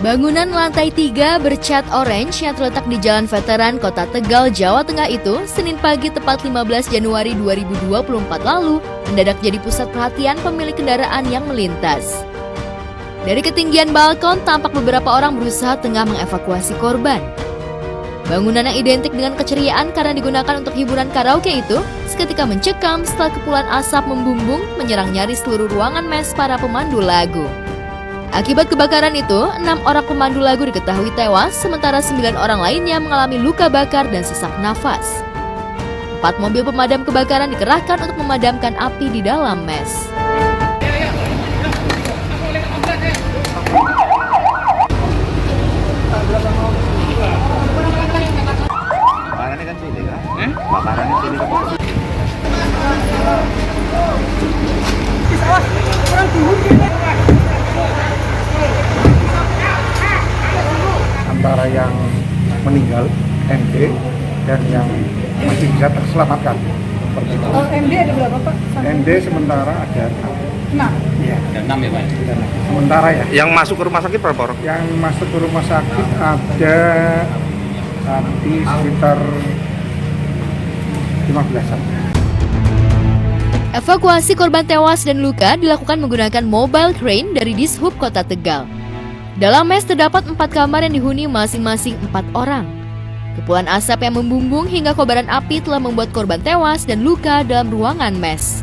Bangunan lantai 3 bercat orange yang terletak di Jalan Veteran Kota Tegal, Jawa Tengah itu Senin pagi tepat 15 Januari 2024 lalu mendadak jadi pusat perhatian pemilik kendaraan yang melintas. Dari ketinggian balkon tampak beberapa orang berusaha tengah mengevakuasi korban. Bangunan yang identik dengan keceriaan karena digunakan untuk hiburan karaoke itu seketika mencekam setelah kepulan asap membumbung menyerang nyaris seluruh ruangan mes para pemandu lagu. Akibat kebakaran itu, 6 orang pemandu lagu diketahui tewas, sementara 9 orang lainnya mengalami luka bakar dan sesak nafas. 4 mobil pemadam kebakaran dikerahkan untuk memadamkan api di dalam mes. Bakarannya kan sini kan? Bakarannya sini kan? Antara yang meninggal, MD, dan yang masih bisa terselamatkan. Oh, MD ada berapa Pak? MD sementara ada 6. Iya. Ada 6 ya Pak? Sementara ya. Yang masuk ke rumah sakit berapa orang? Yang masuk ke rumah sakit ada nanti sekitar 15-an. Evakuasi korban tewas dan luka dilakukan menggunakan mobile crane dari Dishub Kota Tegal. Dalam mes terdapat 4 kamar yang dihuni masing-masing 4 orang. Kepulan asap yang membumbung hingga kobaran api telah membuat korban tewas dan luka dalam ruangan mes.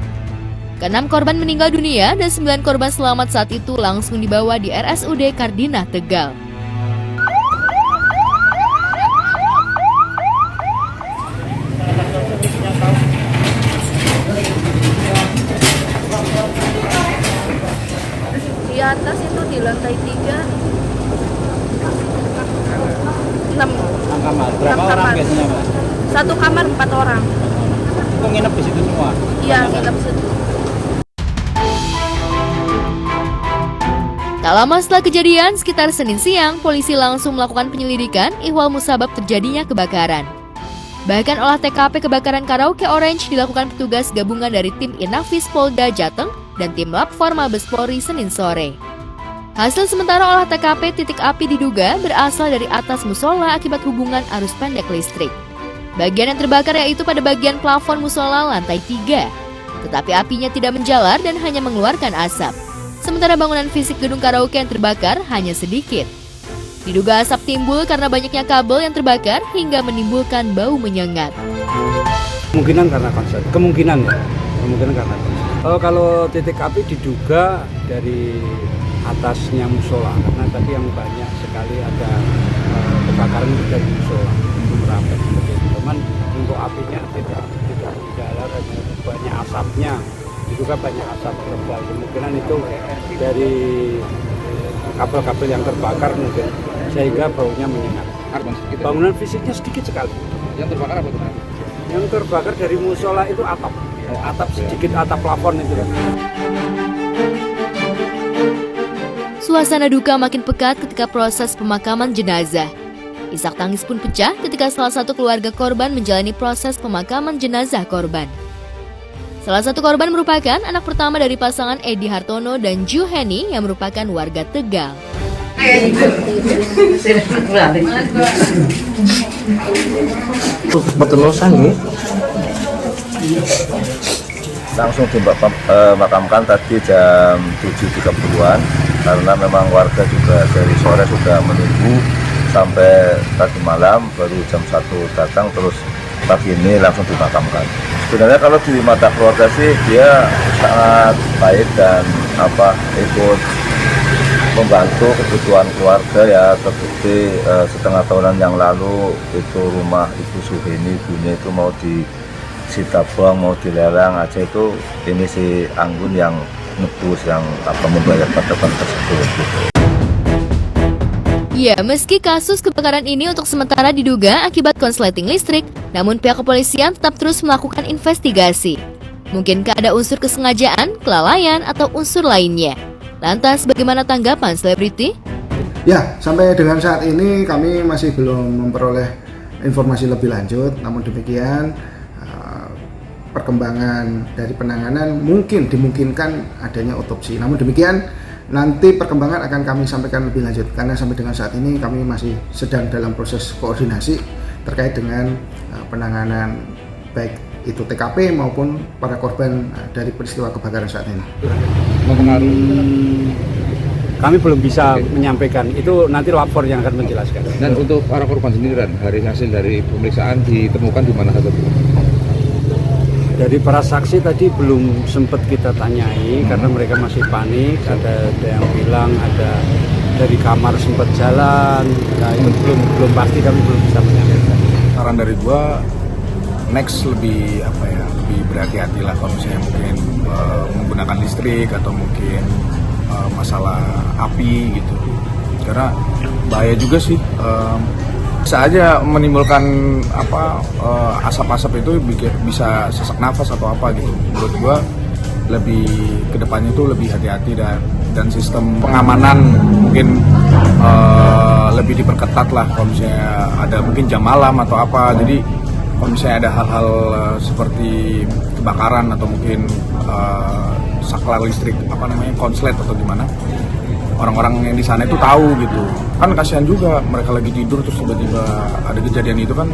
Ke-6 korban meninggal dunia dan 9 korban selamat saat itu langsung dibawa di RSUD Kardinah Tegal. Di atas itu di lantai 3 6 kamar. Berapa orang kamar. biasanya Pak? Satu kamar 4 orang. Itu nginep di situ semua? Iya, nginep situ. Tak lama setelah kejadian, sekitar Senin siang, polisi langsung melakukan penyelidikan ihwal musabab terjadinya kebakaran. Bahkan olah TKP kebakaran karaoke Orange dilakukan petugas gabungan dari tim Inafis Polda Jateng dan tim Lab Forma Mabes Polri Senin sore. Hasil sementara olah TKP titik api diduga berasal dari atas musola akibat hubungan arus pendek listrik. Bagian yang terbakar yaitu pada bagian plafon musola lantai 3. Tetapi apinya tidak menjalar dan hanya mengeluarkan asap. Sementara bangunan fisik gedung karaoke yang terbakar hanya sedikit. Diduga asap timbul karena banyaknya kabel yang terbakar hingga menimbulkan bau menyengat. Kemungkinan karena konslet, kemungkinan karena konslet. Kalau titik api diduga dari atasnya musola, karena tadi yang banyak sekali ada kebakaran dari musola itu merapat seperti itu. Cuman untuk apinya tidak menjalar, banyak asapnya, diduga banyak asap tebal. Kemungkinan itu dari kabel-kabel yang terbakar mungkin, sehingga baunya menyengat. Bangunan fisiknya sedikit sekali. Yang terbakar apa tuh? Yang terbakar dari musola itu atap sedikit, atap plafon itu. Suasana duka makin pekat ketika proses pemakaman jenazah. Isak tangis pun pecah ketika salah satu keluarga korban menjalani proses pemakaman jenazah korban. Salah satu korban merupakan anak pertama dari pasangan Edi Hartono dan Ju Heni yang merupakan warga Tegal. Langsung dimakamkan tadi jam 7.30-an karena memang warga juga dari sore sudah menunggu sampai tadi malam, baru jam 1 datang, terus pagi ini langsung dimakamkan. Sebenarnya kalau di mata keluarga sih dia sangat baik dan ikut membantu kebutuhan keluarga ya. Terbukti setengah tahunan yang lalu itu rumah Ibu Suheni, ibunya itu mau disita buang, mau dilelang aja, itu ini si Anggun yang nebus, yang membayar patokan tersebut gitu. Ya, meski kasus kebakaran ini untuk sementara diduga akibat konsleting listrik, namun pihak kepolisian tetap terus melakukan investigasi. Mungkinkah ada unsur kesengajaan, kelalaian, atau unsur lainnya? Lantas, bagaimana tanggapan selebriti? Ya, sampai dengan saat ini kami masih belum memperoleh informasi lebih lanjut. Namun demikian, perkembangan dari penanganan dimungkinkan adanya otopsi. Namun demikian, Nanti perkembangan akan kami sampaikan lebih lanjut karena sampai dengan saat ini kami masih sedang dalam proses koordinasi terkait dengan penanganan baik itu TKP maupun para korban dari peristiwa kebakaran saat ini. Kami belum bisa menyampaikan, itu nanti lapor yang akan menjelaskan. Dan untuk para korban sendiri, hasil dari pemeriksaan ditemukan di mana saja? Dari para saksi tadi belum sempat kita tanyai karena mereka masih panik. Ada yang bilang ada dari kamar sempat jalan. Nah itu belum pasti, kami belum bisa menyampaikan. Saran dari gua next lebih lebih berhati-hati lah kalau misalnya mungkin menggunakan listrik atau mungkin masalah api gitu. Karena bahaya juga sih. Bisa aja menimbulkan asap-asap itu bisa sesak nafas atau apa gitu. Menurut gua lebih kedepannya itu lebih hati-hati dan sistem pengamanan mungkin lebih diperketat lah kalau misalnya ada mungkin jam malam atau apa. Jadi kalau misalnya ada hal-hal seperti kebakaran atau mungkin saklar listrik konslet atau gimana, orang-orang yang di sana itu tahu gitu. Kan kasihan juga mereka lagi tidur terus tiba-tiba ada kejadian itu kan,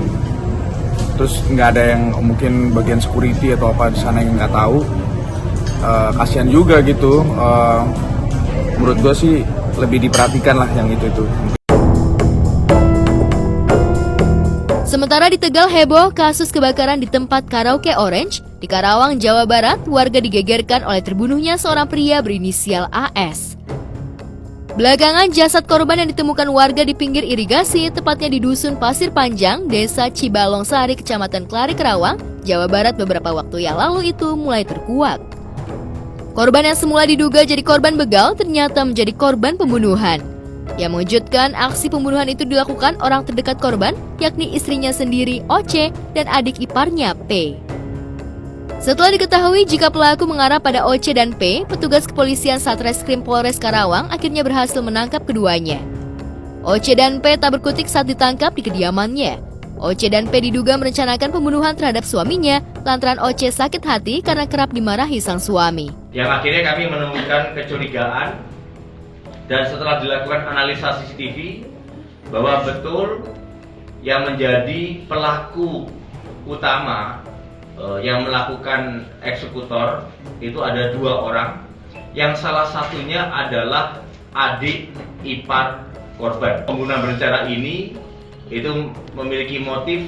terus nggak ada yang mungkin bagian security atau apa di sana yang nggak tahu. Kasihan juga gitu. Menurut gue sih lebih diperhatikan lah yang itu. Sementara di Tegal heboh kasus kebakaran di tempat karaoke Orange. Di Karawang, Jawa Barat, warga digegerkan oleh terbunuhnya seorang pria berinisial AS. Belakangan jasad korban yang ditemukan warga di pinggir irigasi, tepatnya di Dusun Pasir Panjang, Desa Cibalong Sari, Kecamatan Klari, Karawang, Jawa Barat beberapa waktu yang lalu itu mulai terkuak. Korban yang semula diduga jadi korban begal ternyata menjadi korban pembunuhan. Yang mengejutkan, aksi pembunuhan itu dilakukan orang terdekat korban, yakni istrinya sendiri, Oce, dan adik iparnya, P. Setelah diketahui jika pelaku mengarah pada Oce dan P, petugas kepolisian Satreskrim Polres Karawang akhirnya berhasil menangkap keduanya. Oce dan P tak berkutik saat ditangkap di kediamannya. Oce dan P diduga merencanakan pembunuhan terhadap suaminya, lantaran Oce sakit hati karena kerap dimarahi sang suami. Yang akhirnya kami menemukan kecurigaan, dan setelah dilakukan analisa CCTV, bahwa betul yang menjadi pelaku utama yang melakukan eksekutor itu ada 2 orang, yang salah satunya adalah adik ipar korban. Pembunuhan berencana ini itu memiliki motif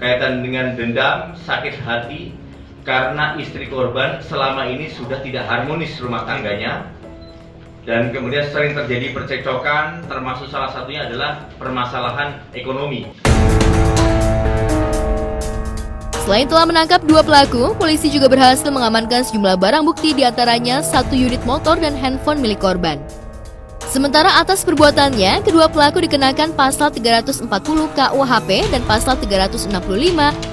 kaitan dengan dendam, sakit hati karena istri korban selama ini sudah tidak harmonis rumah tangganya, dan kemudian sering terjadi percekcokan, termasuk salah satunya adalah permasalahan ekonomi. Selain telah menangkap 2 pelaku, polisi juga berhasil mengamankan sejumlah barang bukti, diantaranya 1 unit motor dan handphone milik korban. Sementara atas perbuatannya, kedua pelaku dikenakan pasal 340 KUHP dan pasal 365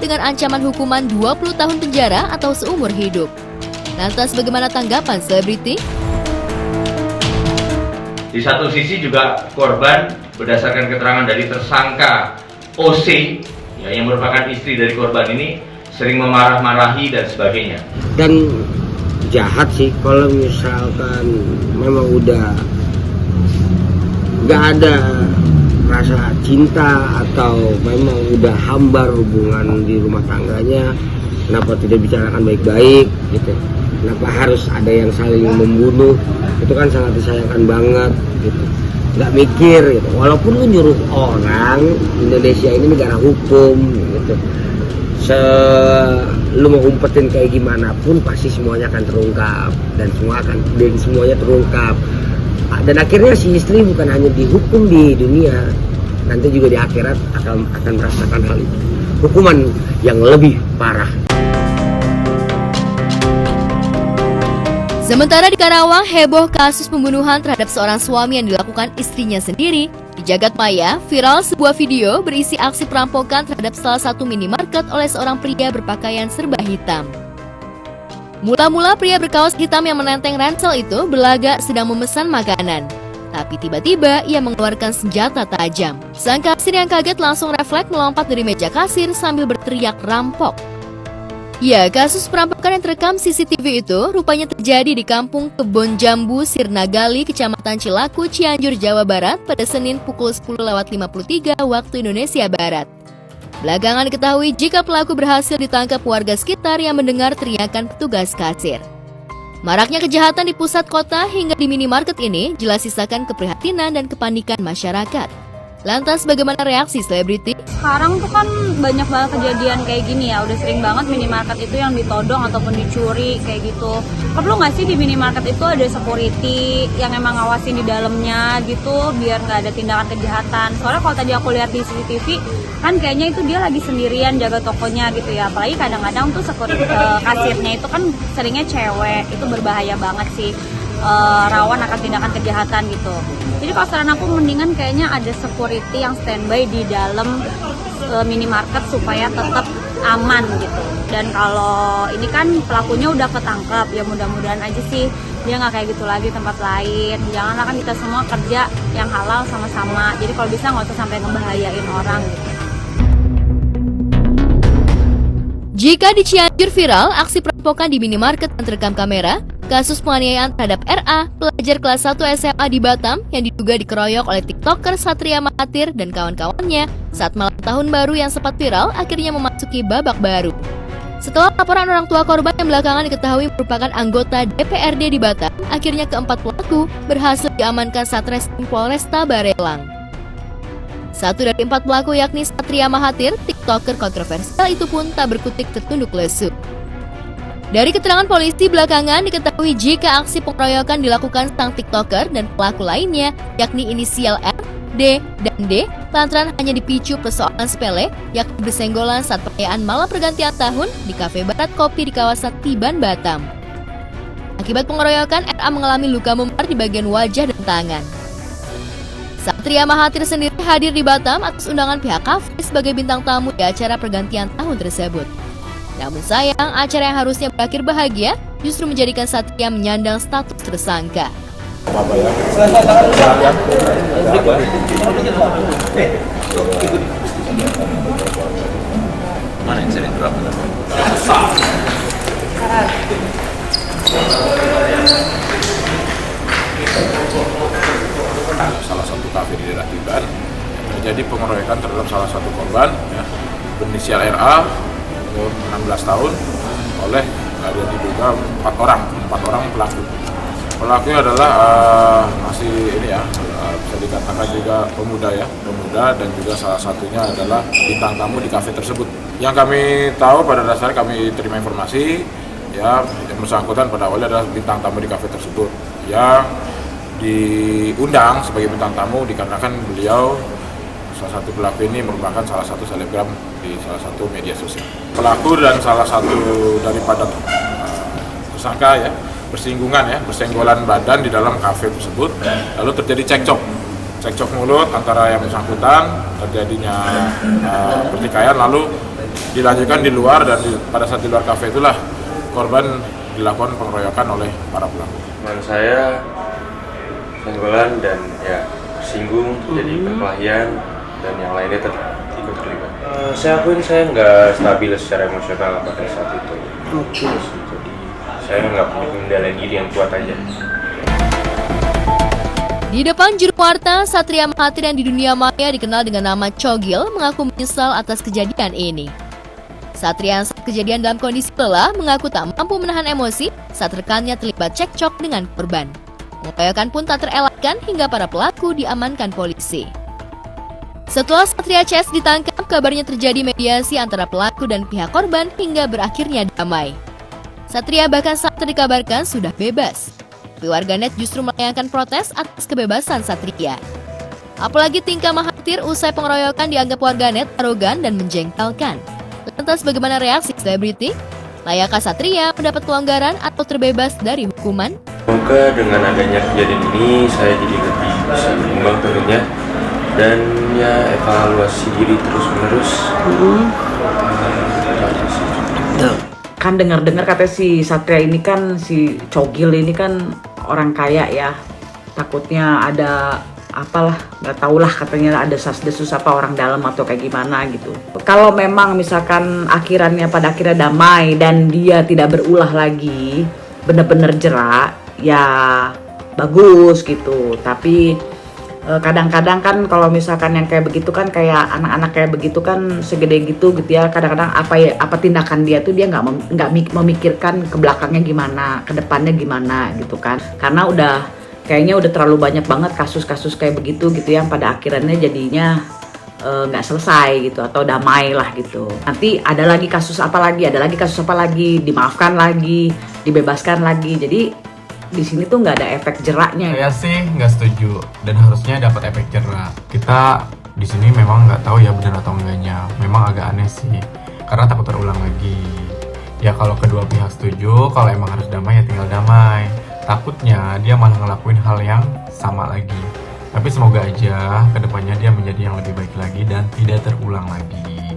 dengan ancaman hukuman 20 tahun penjara atau seumur hidup. Lantas bagaimana tanggapan selebriti? Di satu sisi juga korban berdasarkan keterangan dari tersangka OC, yang merupakan istri dari korban ini, sering memarah-marahi dan sebagainya. Dan jahat sih kalau misalkan memang udah nggak ada rasa cinta atau memang udah hambar hubungan di rumah tangganya, kenapa tidak bicarakan baik-baik gitu, kenapa harus ada yang saling membunuh, itu kan sangat disayangkan banget gitu. Nggak mikir gitu, walaupun lu nyuruh orang, Indonesia ini negara hukum gitu, lu mau umpetin kayak gimana pun pasti semuanya akan terungkap dan semuanya terungkap. Dan akhirnya si istri bukan hanya dihukum di dunia, nanti juga di akhirat akan merasakan hal itu, hukuman yang lebih parah. Sementara di Karawang, heboh kasus pembunuhan terhadap seorang suami yang dilakukan istrinya sendiri. Di jagat maya, viral sebuah video berisi aksi perampokan terhadap salah satu minimarket oleh seorang pria berpakaian serba hitam. Mula-mula pria berkaos hitam yang menenteng ransel itu berlagak sedang memesan makanan. Tapi tiba-tiba ia mengeluarkan senjata tajam. Sang kasir yang kaget langsung refleks melompat dari meja kasir sambil berteriak rampok. Ya, kasus perampokan yang terekam CCTV itu rupanya terjadi di Kampung Kebon Jambu, Sirnagali, Kecamatan Cilaku, Cianjur, Jawa Barat pada Senin pukul 10.53 waktu Indonesia Barat. Belakangan diketahui jika pelaku berhasil ditangkap warga sekitar yang mendengar teriakan petugas kasir. Maraknya kejahatan di pusat kota hingga di minimarket ini jelas sisakan keprihatinan dan kepanikan masyarakat. Lantas bagaimana reaksi selebriti? Sekarang tuh kan banyak banget kejadian kayak gini ya, udah sering banget minimarket itu yang ditodong ataupun dicuri kayak gitu. Perlu nggak sih di minimarket itu ada security yang emang ngawasin di dalamnya gitu, biar nggak ada tindakan kejahatan. Soalnya kalau tadi aku lihat di CCTV, kan kayaknya itu dia lagi sendirian jaga tokonya gitu ya. Apalagi kadang-kadang tuh kasirnya itu kan seringnya cewek, itu berbahaya banget sih. Rawan akan tindakan kejahatan gitu. Jadi kalau saran aku mendingan kayaknya ada security yang standby di dalam minimarket supaya tetap aman gitu. Dan kalau ini kan pelakunya udah ketangkap, ya mudah-mudahan aja sih dia nggak kayak gitu lagi tempat lain. Janganlah, kan kita semua kerja yang halal sama-sama. Jadi kalau bisa nggak usah sampai ngebahayain orang gitu. Jika di Cianjur viral aksi perampokan di minimarket yang terekam kamera, kasus penganiayaan terhadap RA, pelajar kelas 1 SMA di Batam yang diduga dikeroyok oleh TikToker Satria Mahathir dan kawan-kawannya saat malam tahun baru yang sempat viral akhirnya memasuki babak baru. Setelah laporan orang tua korban yang belakangan diketahui merupakan anggota DPRD di Batam, akhirnya keempat pelaku berhasil diamankan Satreskrim Polresta Barelang. Satu dari 4 pelaku yakni Satria Mahathir, TikToker kontroversial itu pun tak berkutik tertunduk lesu. Dari keterangan polisi belakangan diketahui jika aksi pengeroyokan dilakukan sang TikToker dan pelaku lainnya yakni inisial R, D, dan D lantaran hanya dipicu persoalan sepele yakni bersenggolan saat perayaan malam pergantian tahun di Kafe Barat Kopi di kawasan Tiban, Batam. Akibat pengeroyokan, RA mengalami luka memar di bagian wajah dan tangan. Satria Mahathir sendiri hadir di Batam atas undangan pihak kafe sebagai bintang tamu di acara pergantian tahun tersebut. Namun sayang, acara yang harusnya berakhir bahagia justru menjadikan Satria menyandang status tersangka. Mana yang sering berapa? Salah satu kafe di daerah Tiban terjadi pengeroyokan terhadap salah satu korban ya, berinisial RA umur 16 tahun oleh ada diduga 4 orang pelaku. Pelakunya adalah masih ini ya, bisa dikatakan juga pemuda dan juga salah satunya adalah bintang tamu di kafe tersebut. Yang kami tahu pada dasarnya kami terima informasi ya, yang bersangkutan pada awalnya adalah bintang tamu di kafe tersebut yang diundang sebagai bintang tamu dikarenakan beliau salah satu pelaku ini merupakan salah satu selebgram di salah satu media sosial. Pelaku dan salah satu daripada tersangka ya bersenggolan badan di dalam kafe tersebut, lalu terjadi cekcok mulut antara yang bersangkutan, terjadinya pertikaian, lalu dilanjutkan di luar dan pada saat di luar kafe itulah korban dilakukan pengeroyokan oleh para pelaku. Menurut saya senggolan dan ya tersinggung, terjadi perkelahian dan yang lainnya ikut terlibat. Saya akuin saya nggak stabil secara emosional pada saat itu. Jadi saya nggak punya kendali diri yang kuat aja. Di depan juru warta, Satria Mahathir yang di dunia maya dikenal dengan nama Cogil mengaku menyesal atas kejadian ini. Satria yang saat kejadian dalam kondisi lelah mengaku tak mampu menahan emosi saat rekannya terlibat cekcok dengan korban. Pengeroyokan pun tak terelakkan hingga para pelaku diamankan polisi. Setelah Satria CS ditangkap, kabarnya terjadi mediasi antara pelaku dan pihak korban hingga berakhirnya damai. Satria bahkan saat dikabarkan sudah bebas. Tapi warganet justru melayangkan protes atas kebebasan Satria. Apalagi tingkah Mahathir usai pengeroyokan dianggap warganet arogan dan menjengkelkan. Lantas bagaimana reaksi selebriti? Layakkah Satria mendapat pelonggaran atau terbebas dari hukuman? Semoga dengan adanya kejadian ini saya jadi lebih bisa berkembang tentunya dan ya evaluasi diri terus-menerus. Kan dengar-dengar kata si Satria ini kan, si Cogil ini kan orang kaya ya, takutnya ada apalah, nggak tahulah, katanya ada sas-desus apa orang dalam atau kayak gimana gitu. Kalau memang misalkan pada akhirnya damai dan dia tidak berulah lagi, bener-bener jerak, ya bagus gitu. Tapi kadang-kadang kan kalau misalkan yang kayak begitu kan, kayak anak-anak kayak begitu kan segede gitu ya, kadang-kadang apa tindakan dia tuh dia nggak memikirkan ke belakangnya gimana, ke depannya gimana gitu kan, karena kayaknya udah terlalu banyak banget kasus-kasus kayak begitu gitu yang pada akhirnya jadinya nggak selesai gitu atau damai lah gitu. Nanti ada lagi kasus apa lagi, dimaafkan lagi, dibebaskan lagi. Jadi di sini tuh nggak ada efek jeraknya. Saya sih nggak setuju dan harusnya dapat efek jerak. Kita di sini memang nggak tahu ya benar atau enggaknya. Memang agak aneh sih, karena takut terulang lagi. Ya kalau kedua pihak setuju, kalau emang harus damai ya tinggal damai. Takutnya dia malah ngelakuin hal yang sama lagi. Tapi semoga aja kedepannya dia menjadi yang lebih baik lagi dan tidak terulang lagi.